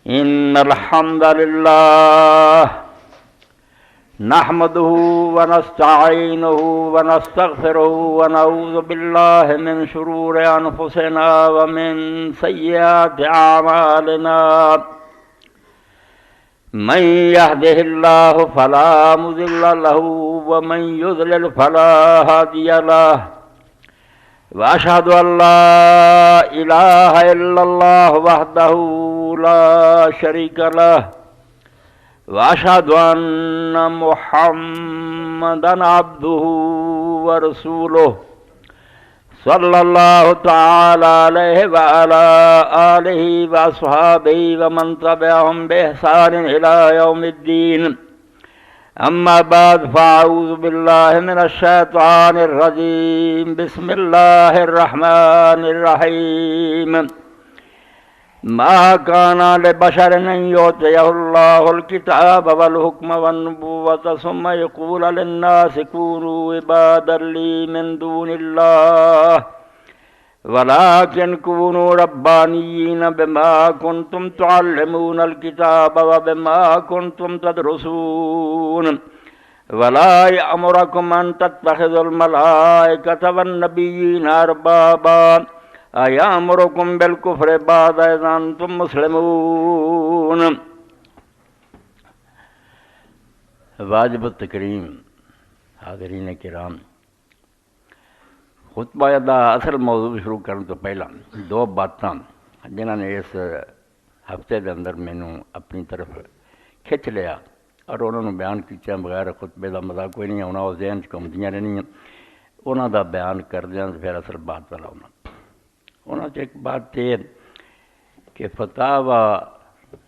إن الحمد لله نحمده ونستعينه ونستغفره ونعوذ بالله من شرور أنفسنا ومن سيئات أعمالنا من يهده الله فلا مضل له ومن يضلل فلا هادي له وأشهد أن لا إله إلا الله وحده لا شريك له وأشهد أن محمدا عبده ورسوله صلى الله تعالى عليه وعلى آله وأصحابه ومن تبعهم بإحسان إلى يوم الدين أما بعد فأعوذ بالله من الشيطان الرجيم بسم الله الرحمن الرحيم ما كان لبشر أن يؤتيه الله الكتاب والحكم والنبوة ثم يقول للناس كونوا عبادا لي من دون الله ولكن كونوا ربانيين بما كنتم تعلمون الكتاب وبما كنتم تدرسون ولا يأمركم أن تتخذوا الملائكة والنبيين أربابا أيأمركم بالكفر بعد إذ أنتم مسلمون۔ واجب التکریم حاضرین کرام، خطبہ دا اصل موضوع شروع کرنے تو پہلا دو باتاں جنہوں نے اس ہفتے دے اندر مینوں اپنی طرف کھچ لیا اور انہوں نے بیان کیتے بغیر خطبے دا مزہ کوئی نہیں آنا، وہ ذہن گھومدیاں رہنیاں، انہوں دا بیان کردیاں پھر اصل بات والا ہونا۔ انہوں نے ایک بات یہ کہ فتاوی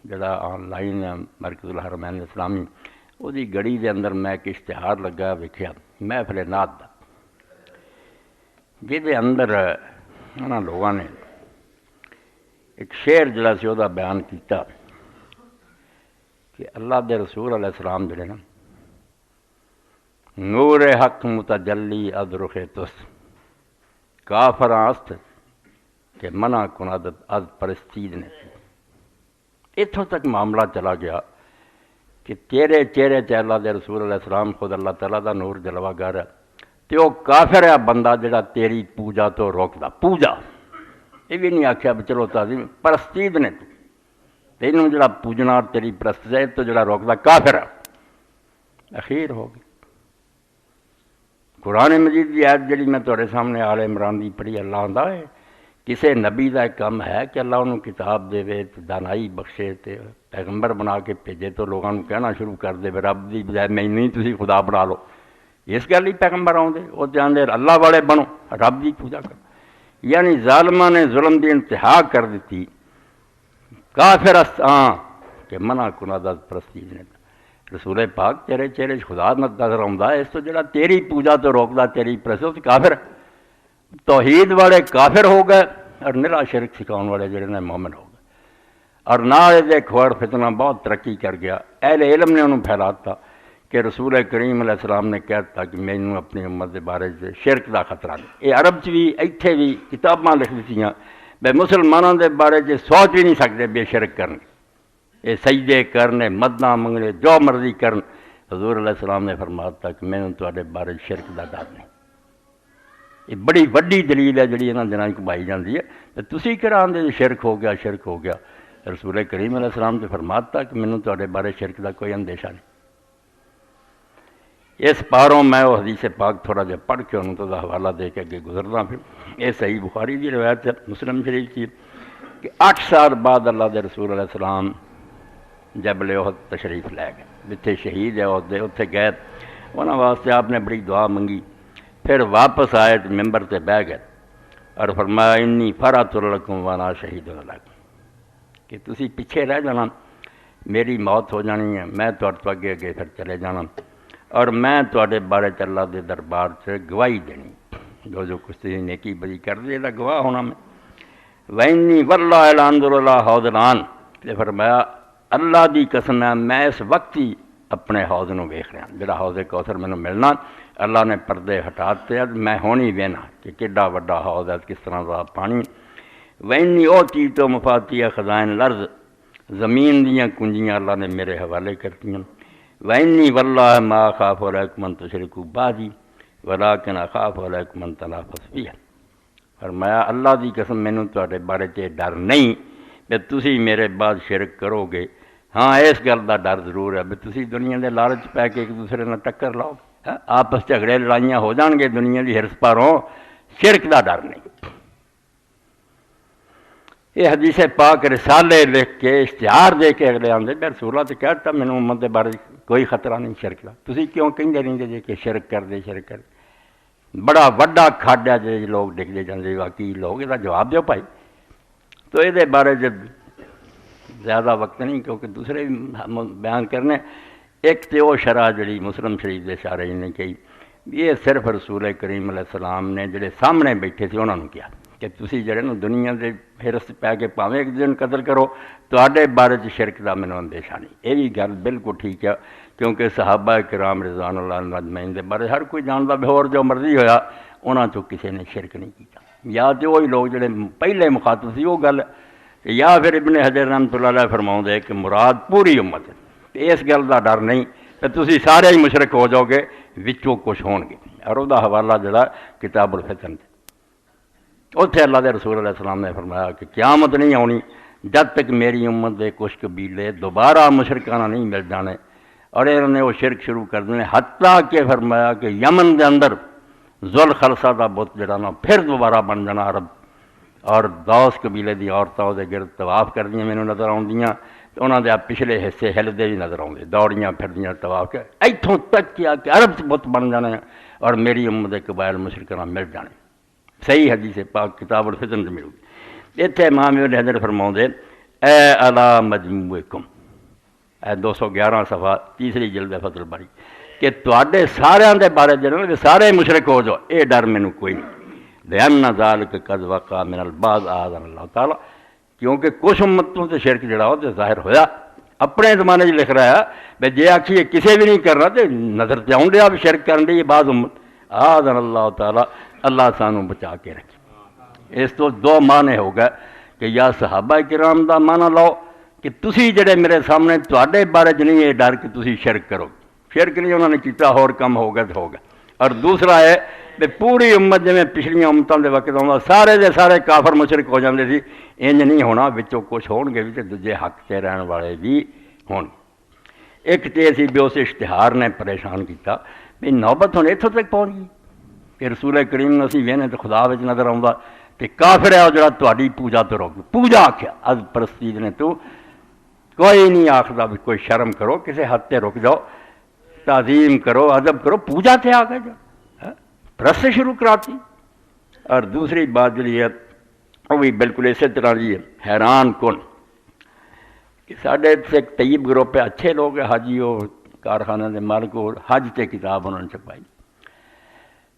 جڑا آن لائن مرکز الحرمین اسلامی وہ دی گڑی دے اندر میں ایک اشتہار لگا ویکھیا محفل نعت دا، جہدے اندر انہاں لوگوں نے ایک شعر جڑا سی وہ بیان کیتا کہ اللہ دے رسول علیہ السلام جڑے نا نور حق متجلی از رخ تست کافراں است کہ منع کنادت از پرستید نے۔ اتھوں تک معاملہ چلا گیا کہ تیرے چہرے تے اللہ دے رسول علیہ السلام خود اللہ تعالیٰ دا نور جلوہ گر ہے تے وہ کافر ہے بندہ جڑا تیری پوجا تو روکدا، پوجا یہ بھی نہیں آکھیا بھی چلو تعظیم پرستید نے تو تینوں جڑا پوجنا تیری پرست ہے تو جڑا روکدا کافر ہے۔ اخیر ہو گئی قرآن مجید کی آیت جڑی میں تھوڑے سامنے آل عمران دی پڑھی، اللہ آندا ہے کسے نبی دا کم ہے کہ اللہ انہوں کتاب دے دانائی بخشے تے پیغمبر بنا کے بھیجے تو لوگوں کو کہنا شروع کر دے رب دی بجائے میں نہیں تسی خدا بنا لو، اس گل ہی پیغمبر آؤں دے وہ جاندے اللہ والے بنو رب دی پوجا کرو۔ یعنی ظالمہ نے ظلم دی انتہا کر دیتی، کافر کہ منع کنادت پرستید نے۔ رسول پاک تیرے چہرے خدا نظر آؤں ہے، اس تو جڑا تیری پوجا تو روکدا تیری پرست کافر، توحید والے کافر ہو گئے اور نرا شرک سکھاؤن والے جڑے نے مومن ہو گئے۔ اور نال دے کھوڑ فتنہ بہت ترقی کر گیا، اہل علم نے انہوں پھیلاتا کہ رسول کریم علیہ السلام نے کہتا کہ مینوں اپنی امت دے بارے سے شرک دا خطرہ نہیں۔ یہ عرب چ بھی ایتھے بھی کتاباں لکھ دتیاں بے مسلمانوں دے بارے سے سوچ بھی نہیں سکتے بے شرک کرن، یہ سجدے کرنے مدنا منگنے جو مرضی کرن۔ حضور علیہ السلام نے فرماتا کہ مینوں تواڈے بارے شرک دا ڈر نہیں۔ یہ بڑی وڈی دلیل ہے جڑی انہاں دناں کمائی جاندی ہے، تے تسی کہڑا آندے شرک ہو گیا شرک ہو گیا۔ رسول کریم علیہ السلام نے فرماتا کہ مینوں تواڈے بارے شرک دا کوئی اندیشہ نہیں۔ اس پاروں میں وہ حدیث پاک تھوڑا جہا پڑھ کے انہوں تو حوالہ دے کے اگے گزرنا پھر۔ یہ صحیح بخاری کی روایت ہے، مسلم شریف کی، کہ 8 سال بعد اللہ دے رسول علیہ السلام جبل احد تشریف لے گئے، جتھے شہید ہے عہد دے اتنے گئے، انہوں واسطے آپ نے بڑی دعا منگی، پھر واپس آئے تو ممبر سے بہ گئے اور فرمایا انی فرات لکم وانا شہید لکم، کہ تسی پیچھے رہ جانا، میری موت ہو جانی ہے، میں تو اگے اگے پھر چلے جانا، اور میں تواڈے بارے اللہ دے دربار سے گواہی دینی، جو کچھ تسی نیکی بدی کر دے دا گواہ ہونا میں۔ وَإِنِّي وَاللَّهِ الْحَمْدُ لِلَّهِ حَوْضَ الْآن، تے فرمایا اللہ دی قسم ہے میں اس وقت ہی اپنے حوض نو ویکھ رہا، جڑا حوض کوثر مینوں ملنا، اللہ نے پردے ہٹاتے میں ہونی وینا کہ کڈا وڈا حوض ہے، کس طرح دا پانی۔ وَإِنِّي أُوتِيتُ مَفَاتِيحَ خَزَائِنِ الْأَرْضِ، زمین دیاں کنجیاں اللہ نے میرے حوالے کرتیاں وَإِنِّي وَاللَّهِ مَا أَخَافُ عَلَيْكُمْ أَن تُشْرِكُوا بِي وَلَٰكِنْ أَخَافُ عَلَيْكُمْ أَن تَنَافَسُوا فِيهِ فرمایا اللہ دی قسم مینوں تواڈے بارے چ ڈر نہیں کہ تسی میرے بعد شرک کرو گے، ہاں اس گل دا ڈر ضرور ہے بھی تسی دنیا دے لالچ پے کے ایک دوسرے نال ٹکر لاؤ، آپس جھگڑے لڑائیاں ہو جان گے دنیا دی ہرس پاروں، شرک دا ڈر نہیں۔ یہ حدیث پاک رسالے لکھ کے اشتہار دے کے اگلے آندے میں رسولہ تو کہتا مینوں امت دے بارے کوئی خطرہ نہیں شرک دا، تسی کیوں کہندے رہندے جے کہ شرک کر دے شرک کر دے، بڑا وڈا کھڈ ہے جے لوگ ڈگدے جاندے واقعی لوگ یہ جواب دیو بھائی۔ تو یہ بارے جب زیادہ وقت نہیں کیونکہ دوسرے بیان کرنے، ایک تو وہ شرح جڑی مسلم شریف دے شارحین نے کہی یہ صرف رسول کریم علیہ السلام نے جڑے سامنے بیٹھے تھے انہوں نے کیا کہ تسی جڑے نا دنیا دے ہرس پہ کے پاویں ایک دن قدر کرو تواڈے بارے چ شرک دا مینوں اندیشہ نہیں۔ یہ بھی گل بالکل ٹھیک ہے کیونکہ صحابہ کرام رضوان اللہ اجمعین دے بارے ہر کوئی جاندا بھی اور جو مرضی ہویا انہاں چوں کسی نے شرک نہیں کیتا، یا تو وہی لوگ جڑے پہلے مخاطب سی وہ گل، یا پھر ابن حجر رحمۃ اللہ علیہ فرماؤں دے کہ مراد پوری امت ہے، اس گل دا ڈر نہیں کہ تسی سارے ہی مشرک ہو جاؤ گے وچوں کچھ ہون گے۔ اور وہ حوالہ جڑا کتاب الفتن اتنے اللہ دے رسول علیہ السلام نے فرمایا کہ قیامت نہیں آنی جب تک میری امت دے کچھ قبیلے دوبارہ مشرکانہ نہیں مل جانے، اور انہوں نے وہ شرک شروع کر دینے، حتیٰ کہ فرمایا کہ یمن دے اندر ذوالخلصہ دا بت جڑا نا پھر دوبارہ بن جانا عرب، اور دوس قبیلے دی عورتوں دے گرد طواف کردیاں مینوں نظر آؤندیاں، انہاں دے پچھلے حصے ہلدے بھی نظر آؤندے، دوڑیاں پھردیاں طواف کے ایتھوں تک کیا کہ عرب سے بت بن جانے اور میری امت دے قبائل مشرکانہ مل جانے۔ صحیح حدیث پاک کتاب الفتن سے ملو گی۔ اتنے امام ابن حجر فرماؤں دے اے علی مجموعکم، اے 211 صفحہ تیسری جلد فتح الباری، کہ تواڈے سارے دے بارے جڑے سارے مشرک ہو جاؤ اے ڈر مینوں کوئی نہیں، لأن ذالک قد وقع من البعض اعاذنا اللہ تعالیٰ، کیونکہ کچھ امتوں سے شرک جڑا ہو تو ظاہر ہویا، اپنے زمانے لکھ رہا ہے بھئی جے آکھیے کسے بھی نہیں کرنا تو نظر تے آؤں ڈیا بھی شرک کرن دی بعض امت، اعاذنا اللہ تعالیٰ، اللہ سانوں بچا کے رکھے۔ اس تو دو معنی ہو گئے کہ یا صحابہ کرام دا معنی لو کہ تسی جڑے میرے سامنے تواڈے بارے چ نہیں یہ ڈر کہ تسی شرک کرو، شرک نہیں انہوں نے کیتا اور کم ہو گئے تو ہو گئے، اور دوسرا ہے کہ پوری امت جویں پچھلیاں امتاں دے وقت آਉਂدا سارے دے سارے کافر مشرک ہو جاندے سی، انج نہیں ہونا، وچوں کچھ ہون گے بھی تے دوجے حق تے رہن والے بھی ہون۔ ایک تے سی بھی اس اشتہار نے پریشان کیتا بھی نوبت ہن اتھوں تک پہنچ گئی کہ رسول کریم نے اسی وینے تو خدا وچ نظر آؤندا تے کافر ہے جڑا تہاڈی پوجا تو روک، پوجا آکھیا از پرستی نے تو کوئی نہیں آکھدا بھی کوئی شرم کرو کسے حد تے رک جاؤ، تعظیم کرو ادب کرو، پوجا تے آ گئے جو پرست شروع کراتی۔ اور دوسری بات جڑی ہے وہ بھی بالکل اسی طرح جی ہے، حیران کن کہ ساڈے ایک طیب گروپ پہ اچھے لوگ ہیں، حاجی وہ کارخانے دے مالک اور حج تے کتاب انہوں نے چھپائی،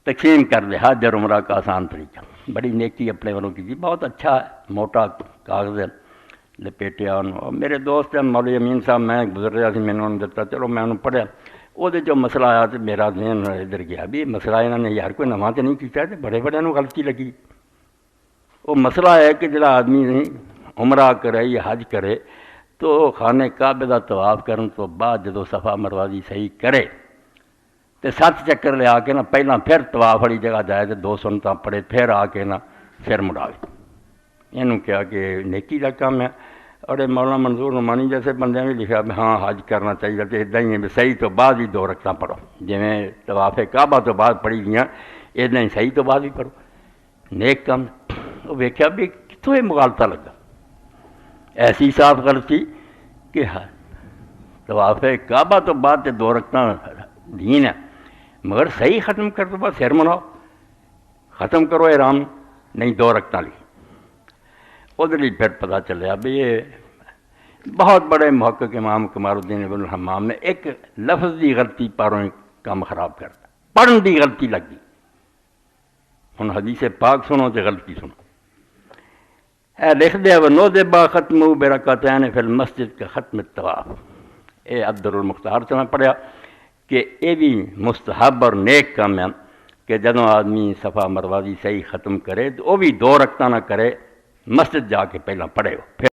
تقسیم کر دے حج اور عمرہ کا آسان طریقہ، بڑی نیکی اپنے والوں کی تھی، بہت اچھا ہے، موٹا کاغذ ہے لپیٹیا انہوں۔ میرے دوست ہیں مولوی امین صاحب، میں گزر رہا سی میں انہوں نے دتا، چلو میں انہوں پڑھیا، وہ جو مسئلہ آیا تو میرا ذہن ادھر گیا بھی مسئلہ انہوں نے یار کوئی نواں تو نہیں کیتا تے بڑے بڑے غلطی لگی۔ وہ مسئلہ ہے کہ جڑا آدمی عمرہ کرے یا حج کرے تو خانہ کعبہ دا طواف کرن تو بعد جدو صفا مروہ دی صحیح کرے تے 7 چکر لے آ کے نا پہلاں پھر طواف والی جگہ جائے تے 2 سنتاں پڑھے پھر آ کے نا پھر مڑاوے، اینوں کیا کہ نیکی دا کام ہے۔ اور مولانا منظور نعمانی جیسے بندے نے لکھا بھی ہاں حج کرنا چاہیے تو ادا ہی ہے بھی صحیح تو بعد بھی 2 رکعتاں پڑھو، جویں طواف کعبہ تو بعد پڑھی دیاں ادا ہی صحیح تو بعد بھی پڑھو، نیک کام۔ وہ ویکھیا بھی کتوں یہ مغالطہ لگا، ایسی صاف غلطی کہ طواف کعبہ تو بعد 2 رکعتاں دین ہے، مگر صحیح ختم کر تو بعد سر مناؤ، ختم کرو احرام نہیں 2 رکعتاں لی۔ ادھر ہی پھر پتہ چلیا بھی یہ بہت بڑے محقق امام کمال الدین ابن الحمام نے ایک لفظ دی غلطی پاروں کام خراب کرتا، پڑھن دی غلطی لگ گئی۔ ہن حدیث پاک سنو تے غلطی سنو، اے لکھ دیا وَنُودِبَ خَتْمُ بِرَكَعَتَيْنِ فِي الْمَسْجِدِ كَخَتْمِ الطَّوَافِ، اے عبد المختار سے میں پڑھیا کہ یہ بھی مستحب اور نیک کام ہے کہ جدوں آدمی صفا مروہ دی صحیح ختم کرے تو وہ بھی 2 رکعتاں نہ کرے، مسجد جا کے پہلاں پڑھے ہو۔